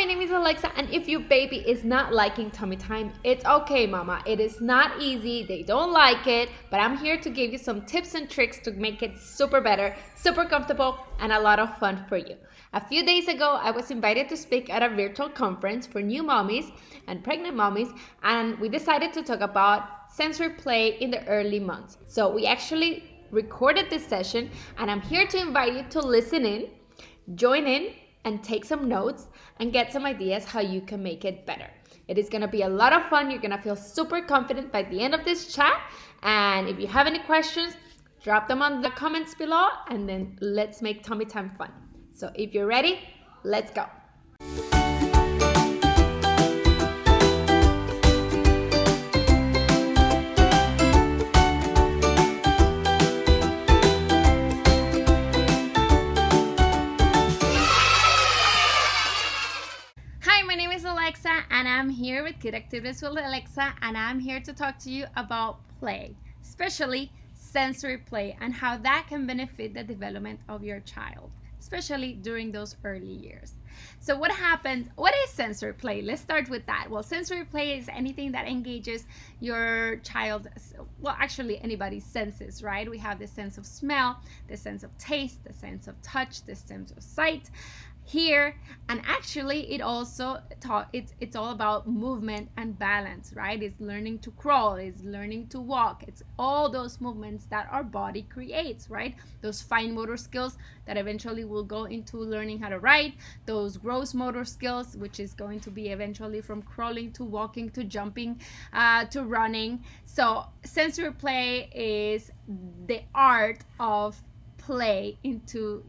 my name is Alexa, and if your baby is not liking tummy time, it's okay, mama. It is not easy, they don't like it, but I'm here to give you some tips and tricks to make it super better, super comfortable, and a lot of fun for you. A few days ago, I was invited to speak at a virtual conference for new mommies and pregnant mommies, and we decided to talk about sensory play in the early months. So we actually recorded this session, and I'm here to invite you to listen in, join in, and take some notes and get some ideas how you can make it better. It is gonna be a lot of fun. You're gonna feel super confident by the end of this chat. And if you have any questions, drop them on the comments below, and then let's make tummy time fun. So if you're ready, let's go. Alexa, and I'm here with Kid Activities with Alexa, and I'm here to talk to you about play, especially sensory play, and how that can benefit the development of your child, especially during those early years. So what happens? What is sensory play? Let's start with that. Well, sensory play is anything that engages your child, well, actually anybody's senses, right? We have the sense of smell, the sense of taste, the sense of touch, the sense of sight, hear, and actually it also it's all about movement and balance, right? It's learning to crawl, it's learning to walk, it's all those movements that our body creates, right? Those fine motor skills that eventually will go into learning how to write, those gross motor skills, which is going to be eventually from crawling to walking to jumping to running. So sensory play is the art of play into,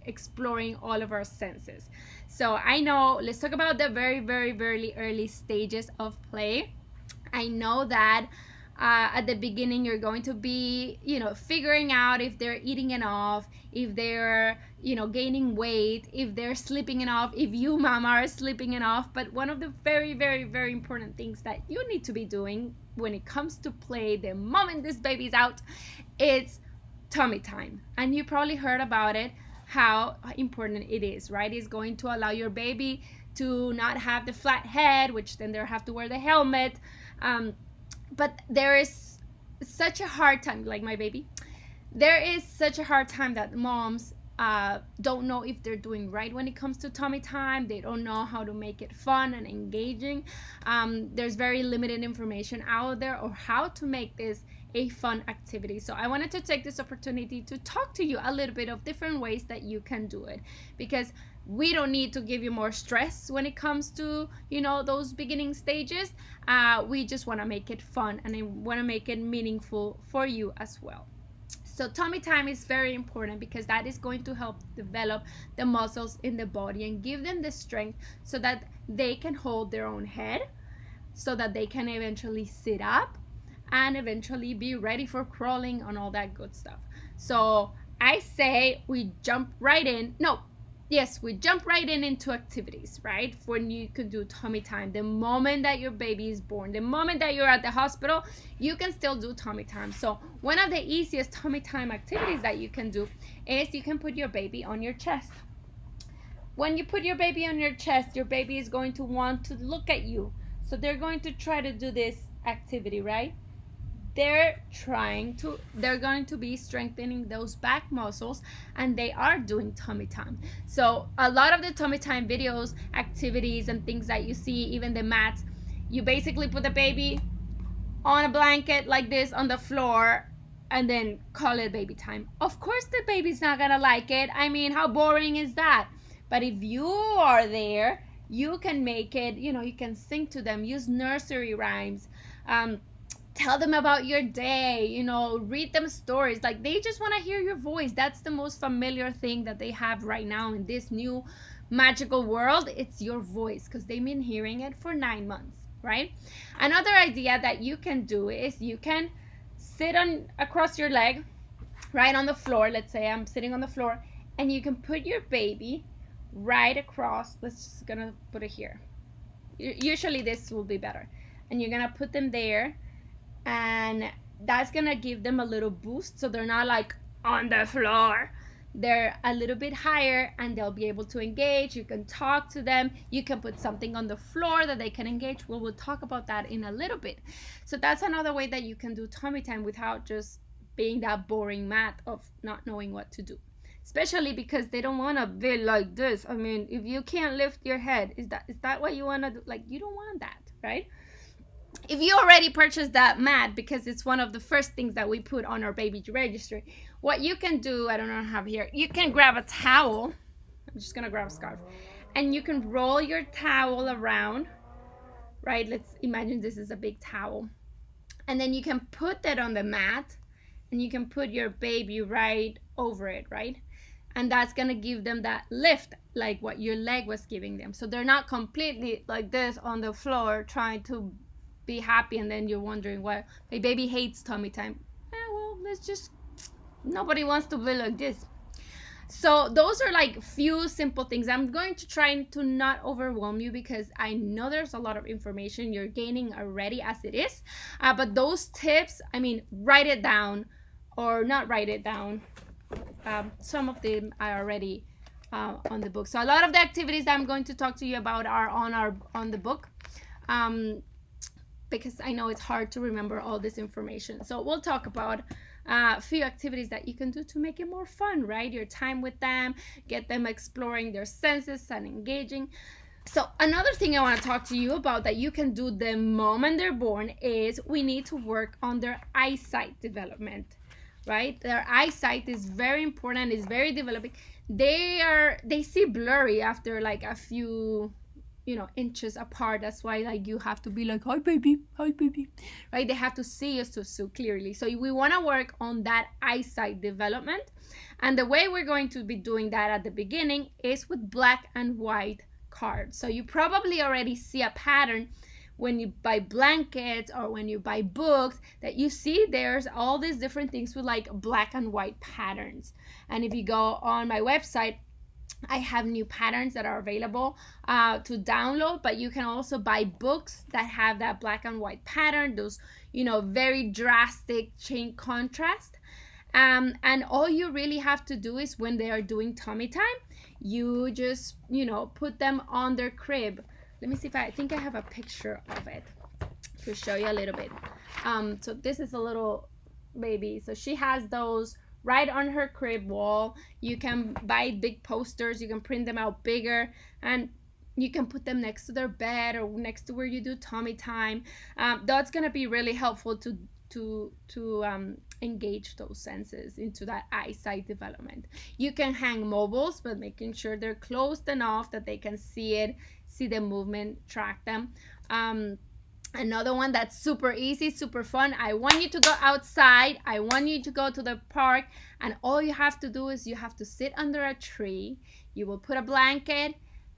exploring all of our senses. So I know, let's talk about the very, very, very early stages of play. I know that at the beginning you're going to be, figuring out if they're eating enough, if they're, gaining weight, if they're sleeping enough, if you, mama, are sleeping enough. But one of the very, very, very important things that you need to be doing when it comes to play, the moment this baby's out, it's tummy time. And you probably heard about it, how important it is, right? It's going to allow your baby to not have the flat head, which then they have to wear the helmet. But there is such a hard time, like my baby, there is such a hard time that moms don't know if they're doing right when it comes to tummy time. They don't know how to make it fun and engaging. There's very limited information out there or how to make this a fun activity. So I wanted to take this opportunity to talk to you a little bit of different ways that you can do it, because we don't need to give you more stress when it comes to, those beginning stages. We just want to make it fun, and I want to make it meaningful for you as well. So tummy time is very important because that is going to help develop the muscles in the body and give them the strength so that they can hold their own head, so that they can eventually sit up and eventually be ready for crawling and all that good stuff. So I say we jump right in. We jump right into activities, right? When you can do tummy time, the moment that your baby is born, the moment that you're at the hospital, you can still do tummy time. So one of the easiest tummy time activities that you can do is you can put your baby on your chest. When you put your baby on your chest, your baby is going to want to look at you. So they're going to try to do this activity, right? They're going to be strengthening those back muscles, and they are doing tummy time. So a lot of the tummy time videos, activities, and things that you see, even the mats, you basically put the baby on a blanket like this on the floor and then call it baby time. Of course the baby's not gonna like it. I mean, how boring is that? But if you are there, you can make it, you can sing to them, use nursery rhymes, tell them about your day, read them stories. Like, they just want to hear your voice. That's the most familiar thing that they have right now in this new magical world. It's your voice, because they've been hearing it for 9 months, right? Another idea that you can do is you can sit across your leg, right on the floor. Let's say I'm sitting on the floor, and you can put your baby right across. Let's just gonna put it here. Usually this will be better. And you're gonna put them there, and that's gonna give them a little boost, so they're not like on the floor. they're a little bit higher and they'll be able to engage. You can talk to them. You can put something on the floor that they can engage. We'll talk about that in a little bit. So that's another way that you can do tummy time without just being that boring mat of not knowing what to do. Especially because they don't want to be like this. I mean, if you can't lift your head, is that what you want to do? Like, you don't want that, right? If you already purchased that mat, because it's one of the first things that we put on our baby registry, what you can do, I don't know what I have here, you can grab a towel. I'm just gonna grab a scarf, and you can roll your towel around, right? Let's imagine this is a big towel, and then you can put that on the mat, and you can put your baby right over it, right? And that's gonna give them that lift, like what your leg was giving them. So they're not completely like this on the floor trying to be happy, and then you're wondering why my baby hates tummy time. Well, nobody wants to be like this. So those are like few simple things. I'm going to try to not overwhelm you because I know there's a lot of information you're gaining already as it is. But those tips, I mean, write it down or not write it down. Some of them are already on the book. So a lot of the activities that I'm going to talk to you about are on the book. Because I know it's hard to remember all this information. So we'll talk about a few activities that you can do to make it more fun, right? Your time with them, get them exploring their senses and engaging. So another thing I want to talk to you about that you can do the moment they're born is we need to work on their eyesight development, right? Their eyesight is very important, it's very developing. They see blurry after like a few inches apart. That's why like you have to be like, hi baby, right? They have to see us so clearly. So we want to work on that eyesight development, and the way we're going to be doing that at the beginning is with black and white cards. So you probably already see a pattern when you buy blankets or when you buy books, that you see there's all these different things with like black and white patterns. And if you go on my website, I have new patterns that are available to download, but you can also buy books that have that black and white pattern, those very drastic change contrast. And all you really have to do is when they are doing tummy time, you just put them on their crib. Let me see if I think I have a picture of it to show you a little bit. So this is a little baby, so she has those right on her crib wall. You can buy big posters, you can print them out bigger, and you can put them next to their bed or next to where you do tummy time. That's gonna be really helpful to engage those senses into that eyesight development. You can hang mobiles, but making sure they're closed enough that they can see the movement, track them. Another one that's super easy, super fun. I want you to go outside. I want you to go to the park, and all you have to do is you have to sit under a tree. You will put a blanket,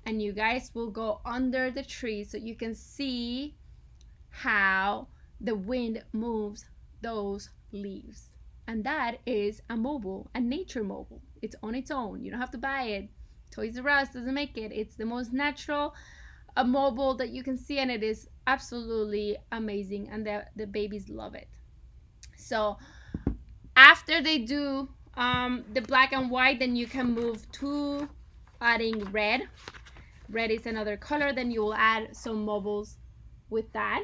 and you guys will go under the tree so you can see how the wind moves those leaves. And that is a mobile, a nature mobile. It's on its own. You don't have to buy it. Toys R Us doesn't make it. It's the most natural a mobile that you can see, and it is absolutely amazing, and the babies love it. So after they do the black and white, then you can move to adding red. Red is another color. Then you will add some mobiles with that.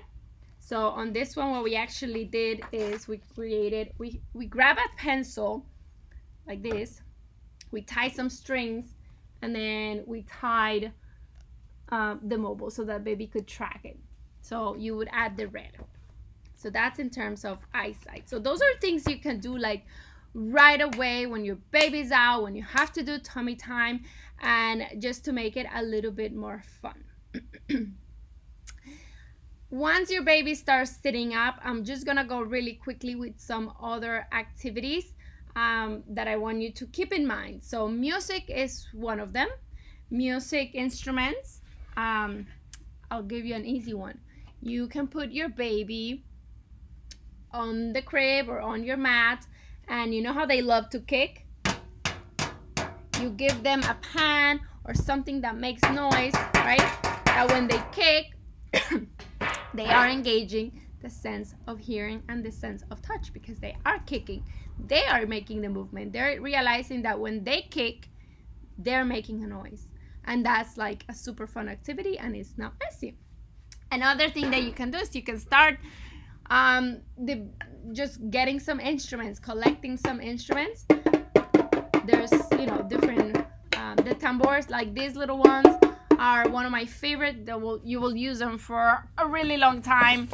So on this one, what we actually did is we grab a pencil like this, we tie some strings, and then we tied the mobile so that baby could track it. So you would add the red. So that's in terms of eyesight. So those are things you can do like right away when your baby's out, when you have to do tummy time, and just to make it a little bit more fun. Once your baby starts sitting up, I'm just gonna go really quickly with some other activities that I want you to keep in mind. So music is one of them. Music instruments. I'll give you an easy one. You can put your baby on the crib or on your mat, and you know how they love to kick? You give them a pan or something that makes noise, right? That when they kick, they are engaging the sense of hearing and the sense of touch, because they are kicking. They are making the movement. They're realizing that when they kick, they're making a noise. And that's like a super fun activity, and it's not messy. Another thing that you can do is you can start just getting some instruments, collecting some instruments. There's different the tambors, like these little ones are one of my favorite. You will use them for a really long time.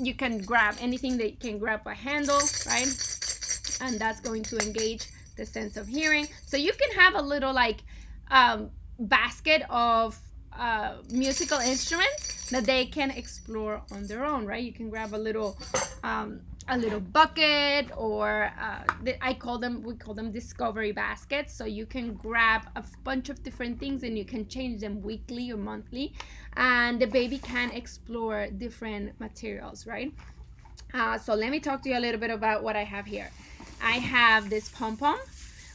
You can grab anything that you can grab a handle, right? And that's going to engage the sense of hearing. So you can have a little like basket of musical instruments that they can explore on their own, right? You can grab a little bucket, or we call them discovery baskets. So you can grab a bunch of different things and you can change them weekly or monthly, and the baby can explore different materials, right? So let me talk to you a little bit about what I have here. I have this pom-pom,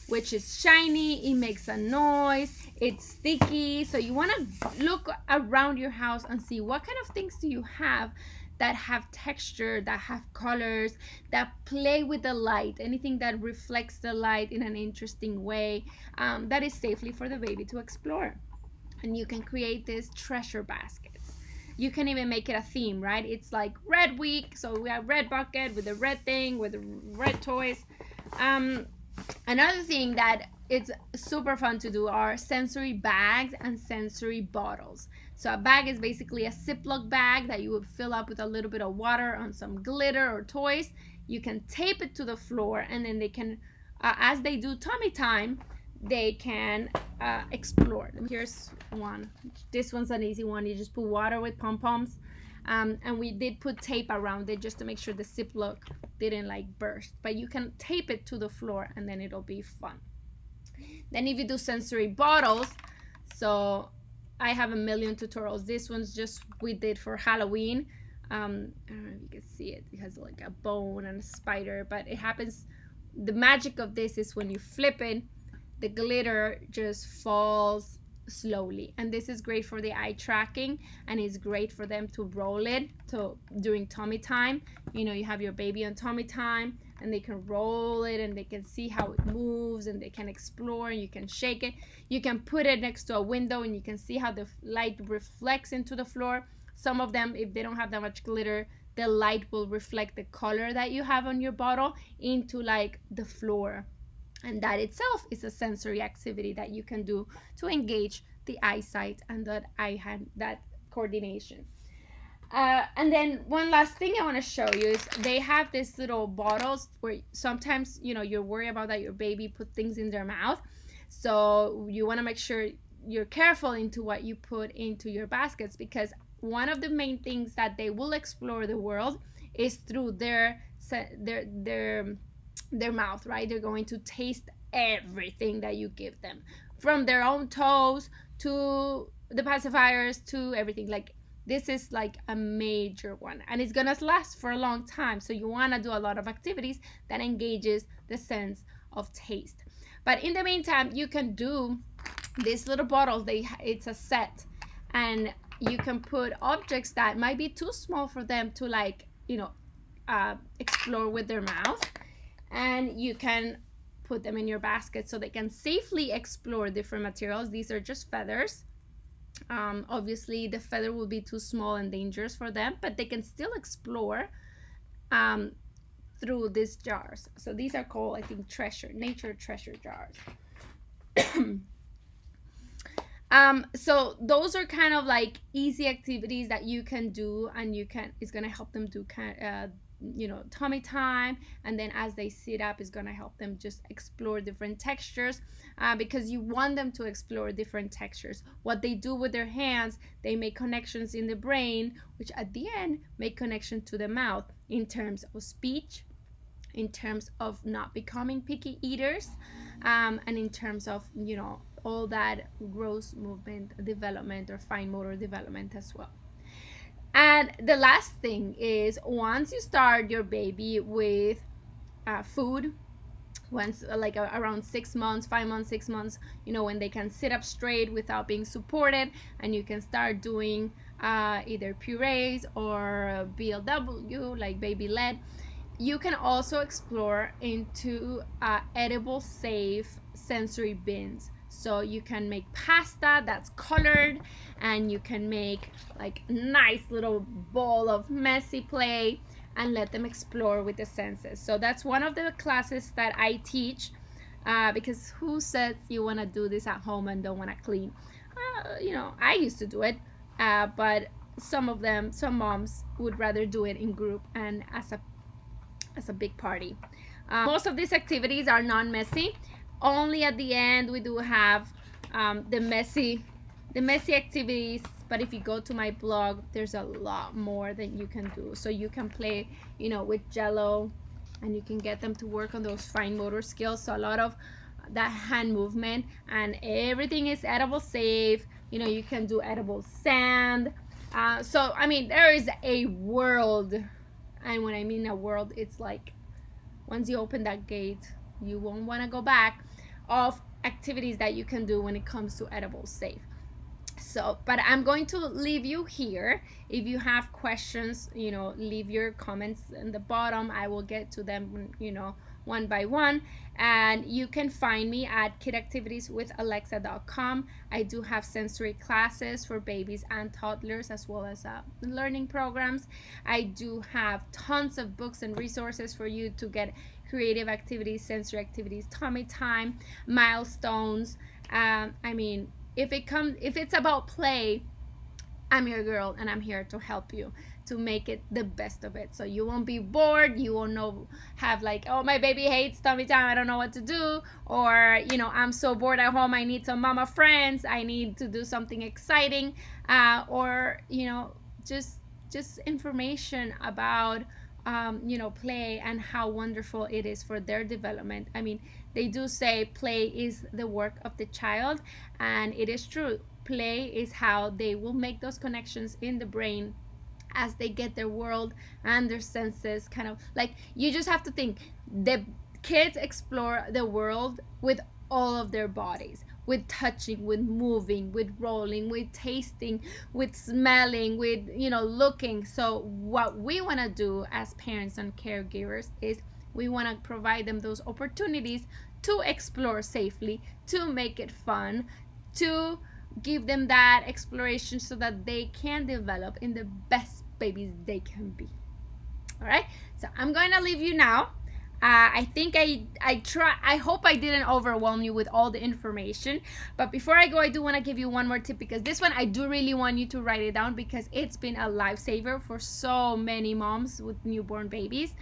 which is shiny. It makes a noise. It's sticky. So you want to look around your house and see what kind of things do you have that have texture, that have colors, that play with the light, anything that reflects the light in an interesting way, that is safely for the baby to explore. And you can create these treasure baskets. You can even make it a theme, right? It's like red week, so we have red bucket with the red thing, with the red toys. Another thing that it's super fun to do are sensory bags and sensory bottles. So a bag is basically a Ziploc bag that you would fill up with a little bit of water and some glitter or toys. You can tape it to the floor, and then they can, as they do tummy time, they can explore. Here's one. This one's an easy one. You just put water with pom-poms. And we did put tape around it just to make sure the Ziploc didn't like burst. But you can tape it to the floor, and then it'll be fun. Then if you do sensory bottles, so I have a million tutorials. This one's just we did for Halloween. I don't know if you can see it. It has like a bone and a spider, but it happens. The magic of this is when you flip it, the glitter just falls slowly, and this is great for the eye tracking, and it's great for them to roll it during tummy time. You have your baby on tummy time, and they can roll it and they can see how it moves, and they can explore, and you can shake it. You can put it next to a window and you can see how the light reflects into the floor. Some of them, if they don't have that much glitter, the light will reflect the color that you have on your bottle into like the floor. And that itself is a sensory activity that you can do to engage the eyesight and that coordination. And then one last thing I want to show you is they have these little bottles where sometimes you're worried about that your baby put things in their mouth. So you want to make sure you're careful into what you put into your baskets, because one of the main things that they will explore the world is through their mouth, right? They're going to taste everything that you give them, from their own toes to the pacifiers to everything. Like, this is like a major one, and it's gonna last for a long time. So you want to do a lot of activities that engages the sense of taste. But in the meantime, you can do these little bottles. It's a set, and you can put objects that might be too small for them to explore with their mouth, and you can put them in your basket so they can safely explore different materials. These are just feathers. Obviously the feather will be too small and dangerous for them, but they can still explore through these jars. So these are called, I think, nature treasure jars. So those are kind of like easy activities that you can do, and it's gonna help them do tummy time, and then as they sit up, it's gonna help them just explore different textures, because you want them to explore different textures. What they do with their hands, they make connections in the brain, which at the end make connection to the mouth in terms of speech, in terms of not becoming picky eaters, and in terms of all that gross movement development or fine motor development as well. And the last thing is, once you start your baby with food, once like around 6 months, 5 months, 6 months, when they can sit up straight without being supported, and you can start doing either purees or BLW, like baby led. You can also explore into edible safe sensory bins. So you can make pasta that's colored, and you can make like nice little bowl of messy play and let them explore with the senses. So that's one of the classes that I teach, because who says you want to do this at home and don't want to clean? I used to do it, but some moms would rather do it in group and as a big party. Most of these activities are non-messy. Only at the end we do have the messy activities, but if you go to my blog, there's a lot more that you can do. So you can play with jello, and you can get them to work on those fine motor skills. So a lot of that hand movement, and everything is edible safe. You can do edible sand. So I mean, there is a world, and when I mean a world, it's like once you open that gate, you won't want to go back, of activities that you can do when it comes to edible safe. So, but I'm going to leave you here. If you have questions, leave your comments in the bottom. I will get to them, one by one. And you can find me at kidactivitieswithalexa.com. I do have sensory classes for babies and toddlers, as well as learning programs. I do have tons of books and resources for you to get creative activities, sensory activities, tummy time, milestones. If it's about play, I'm your girl, and I'm here to help you to make it the best of it. So you won't be bored. You won't have like, oh, my baby hates tummy time, I don't know what to do. Or, I'm so bored at home, I need some mama friends, I need to do something exciting. Or, just information about play and how wonderful it is for their development. I mean, they do say play is the work of the child, and it is true. Play is how they will make those connections in the brain as they get their world and their senses kind of like, you just have to think, the kids explore the world with all of their bodies, with touching, with moving, with rolling, with tasting, with smelling, with looking. So what we want to do as parents and caregivers is we want to provide them those opportunities to explore safely, to make it fun, to give them that exploration so that they can develop in the best babies they can be. All right, so I'm going to leave you now. I think I hope I didn't overwhelm you with all the information. But before I go, I do want to give you one more tip, because this one I do really want you to write it down, because it's been a lifesaver for so many moms with newborn babies.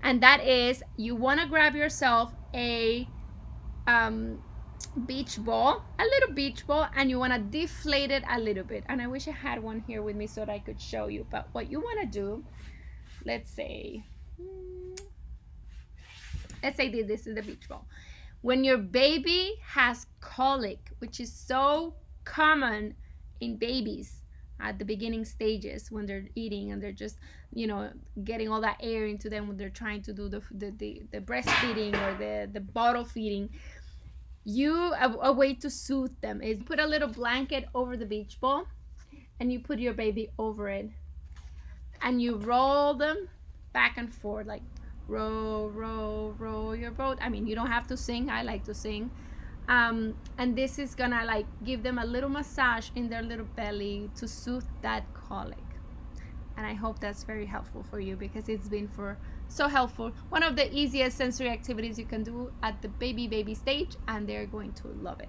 And that is, you want to grab yourself a beach ball, a little beach ball, and you want to deflate it a little bit. And I wish I had one here with me so that I could show you. But what you want to do, let's say this is the beach ball. When your baby has colic, which is so common in babies at the beginning stages, when they're eating and they're just getting all that air into them when they're trying to do the breastfeeding or the bottle feeding, a way to soothe them is put a little blanket over the beach ball, and you put your baby over it, and you roll them back and forth, like row, row, row your boat. I mean, you don't have to sing. I like to sing. And this is gonna like give them a little massage in their little belly to soothe that colic. And I hope that's very helpful for you, because it's been so helpful. One of the easiest sensory activities you can do at the baby stage, and they're going to love it,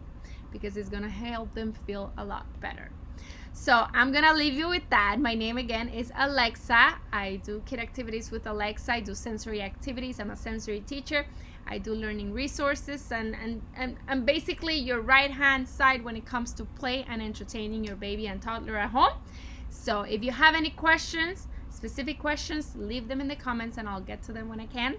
because it's gonna help them feel a lot better. So I'm gonna leave you with that. My name again is Alexa. I do Kid Activities with Alexa. I do sensory activities. I'm a sensory teacher. I do learning resources and basically your right hand side when it comes to play and entertaining your baby and toddler at home. So if you have any questions, specific questions, leave them in the comments and I'll get to them when I can.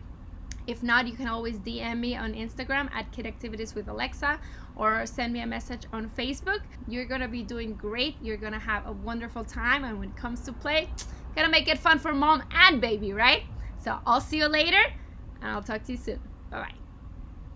If not, you can always DM me on Instagram at Kid Activities with Alexa, or send me a message on Facebook. You're gonna be doing great. You're gonna have a wonderful time, and when it comes to play, gotta make it fun for mom and baby, right? So I'll see you later, and I'll talk to you soon. Bye-bye.